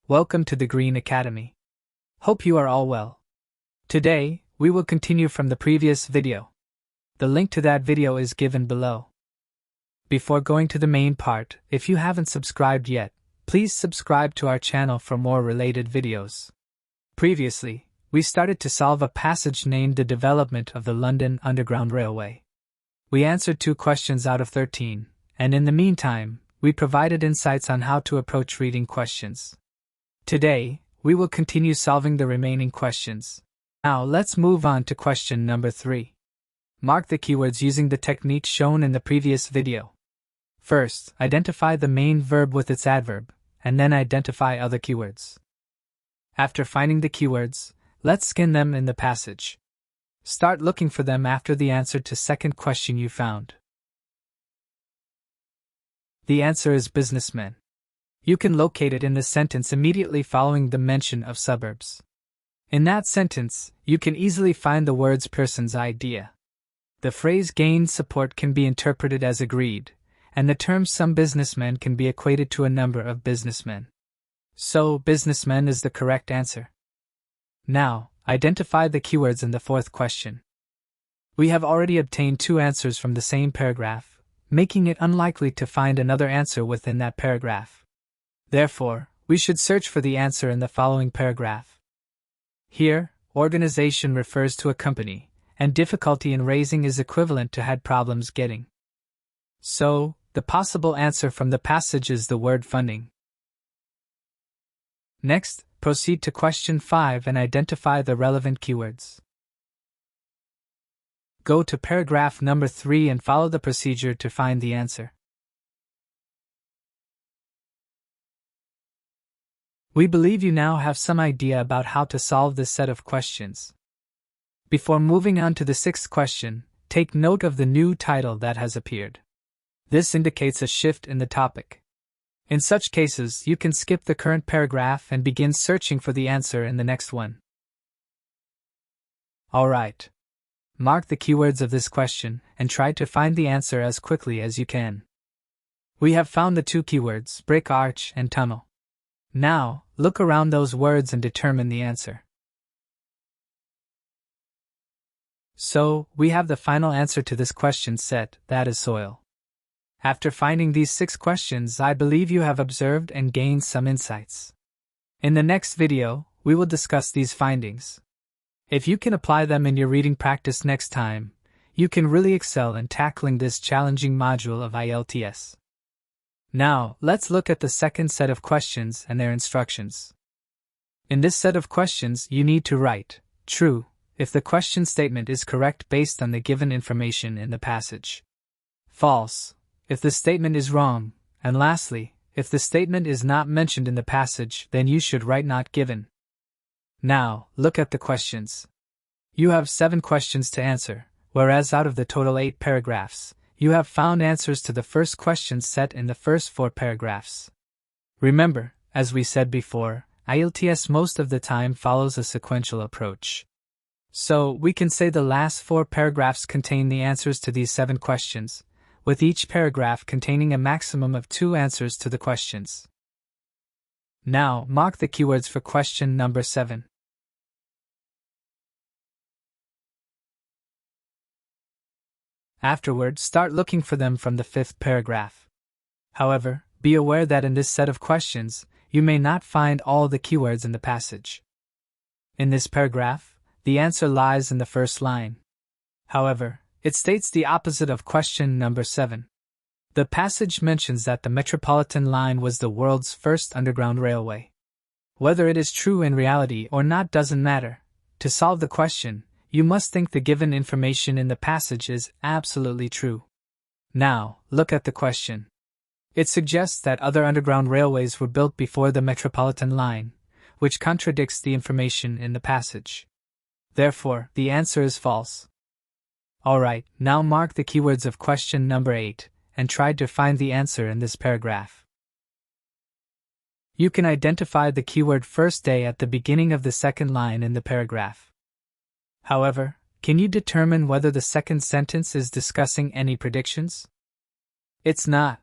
Welcome to the Green Academy. Hope you are all well. Today, we will continue from the previous video. The link to that video is given below. Before going to the main part, if you haven't subscribed yet, please subscribe to our channel for more related videos. Previously, we started to solve a passage named The Development of the London Underground Railway. We answered 2 questions out of 13, and in the meantime, we provided insights on how to approach reading questions. Today, we will continue solving the remaining questions. Now let's move on to question number 3. Mark the keywords using the technique shown in the previous video. First, identify the main verb with its adverb, and then identify other keywords. After finding the keywords, let's scan them in the passage. Start looking for them after the answer to second question you found. The answer is businessmen. You can locate it in the sentence immediately following the mention of suburbs. In that sentence, you can easily find the words person's idea. The phrase gained support can be interpreted as agreed, and the term some businessmen can be equated to a number of businessmen. So, businessmen is the correct answer. Now, identify the keywords in the fourth question. We have already obtained 2 answers from the same paragraph, making it unlikely to find another answer within that paragraph. Therefore, we should search for the answer in the following paragraph. Here, organization refers to a company, and difficulty in raising is equivalent to had problems getting. So, the possible answer from the passage is the word funding. Next, proceed to question 5 and identify the relevant keywords. Go to paragraph number 3 and follow the procedure to find the answer. We believe you now have some idea about how to solve this set of questions. Before moving on to the 6th question, take note of the new title that has appeared. This indicates a shift in the topic. In such cases, you can skip the current paragraph and begin searching for the answer in the next one. Alright. Mark the keywords of this question and try to find the answer as quickly as you can. We have found the 2 keywords, brick arch and tunnel. Now, look around those words and determine the answer. So, we have the final answer to this question set, that is soil. After finding these 6 questions, I believe you have observed and gained some insights. In the next video, we will discuss these findings. If you can apply them in your reading practice next time, you can really excel in tackling this challenging module of IELTS. Now, let's look at the second set of questions and their instructions. In this set of questions, you need to write true if the question statement is correct based on the given information in the passage. False if the statement is wrong, and lastly, if the statement is not mentioned in the passage, then you should write not given. Now, look at the questions. You have 7 questions to answer, whereas out of the total 8 paragraphs, you have found answers to the first question set in the first 4 paragraphs. Remember, as we said before, IELTS most of the time follows a sequential approach. So, we can say the last 4 paragraphs contain the answers to these 7 questions, with each paragraph containing a maximum of 2 answers to the questions. Now, mark the keywords for question number 7. Afterward, start looking for them from the 5th paragraph. However, be aware that in this set of questions, you may not find all the keywords in the passage. In this paragraph, the answer lies in the first line. However, it states the opposite of question number 7. The passage mentions that the Metropolitan Line was the world's first underground railway. Whether it is true in reality or not doesn't matter. To solve the question, you must think the given information in the passage is absolutely true. Now, look at the question. It suggests that other underground railways were built before the Metropolitan Line, which contradicts the information in the passage. Therefore, the answer is false. Alright, now mark the keywords of question number 8, and try to find the answer in this paragraph. You can identify the keyword first day at the beginning of the second line in the paragraph. However, can you determine whether the second sentence is discussing any predictions? It's not.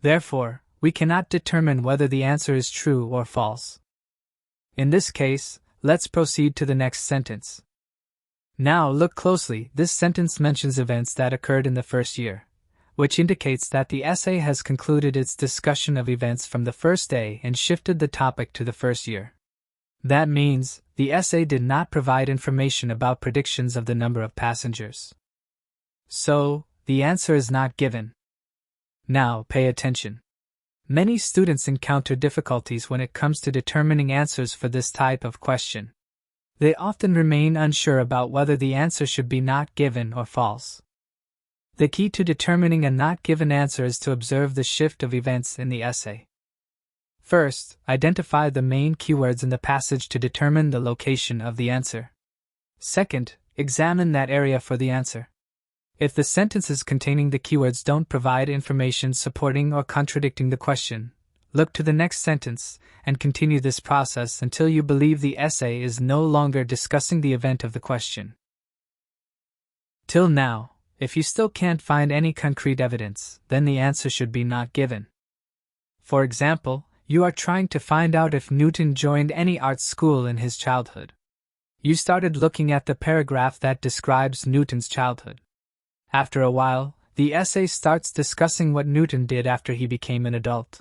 Therefore, we cannot determine whether the answer is true or false. In this case, let's proceed to the next sentence. Now look closely, this sentence mentions events that occurred in the first year, which indicates that the essay has concluded its discussion of events from the first day and shifted the topic to the first year. That means, the essay did not provide information about predictions of the number of passengers. So, the answer is not given. Now, pay attention. Many students encounter difficulties when it comes to determining answers for this type of question. They often remain unsure about whether the answer should be not given or false. The key to determining a not given answer is to observe the shift of events in the essay. First, identify the main keywords in the passage to determine the location of the answer. Second, examine that area for the answer. If the sentences containing the keywords don't provide information supporting or contradicting the question, look to the next sentence and continue this process until you believe the essay is no longer discussing the event of the question. Till now, if you still can't find any concrete evidence, then the answer should be not given. For example, you are trying to find out if Newton joined any art school in his childhood. You started looking at the paragraph that describes Newton's childhood. After a while, the essay starts discussing what Newton did after he became an adult.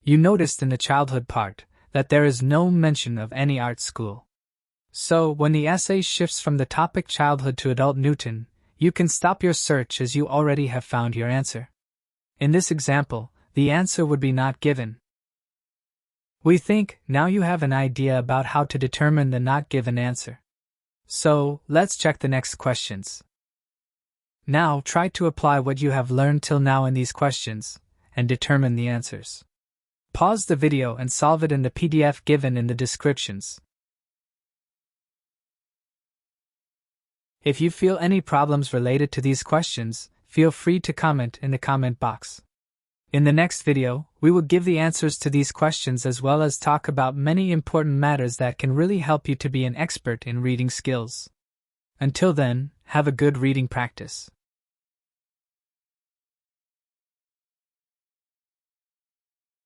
You noticed in the childhood part that there is no mention of any art school. So, when the essay shifts from the topic childhood to adult Newton, you can stop your search as you already have found your answer. In this example, the answer would be not given. We think now you have an idea about how to determine the not given answer. So, let's check the next questions. Now try to apply what you have learned till now in these questions, and determine the answers. Pause the video and solve it in the PDF given in the descriptions. If you feel any problems related to these questions, feel free to comment in the comment box. In the next video, we will give the answers to these questions as well as talk about many important matters that can really help you to be an expert in reading skills. Until then, have a good reading practice.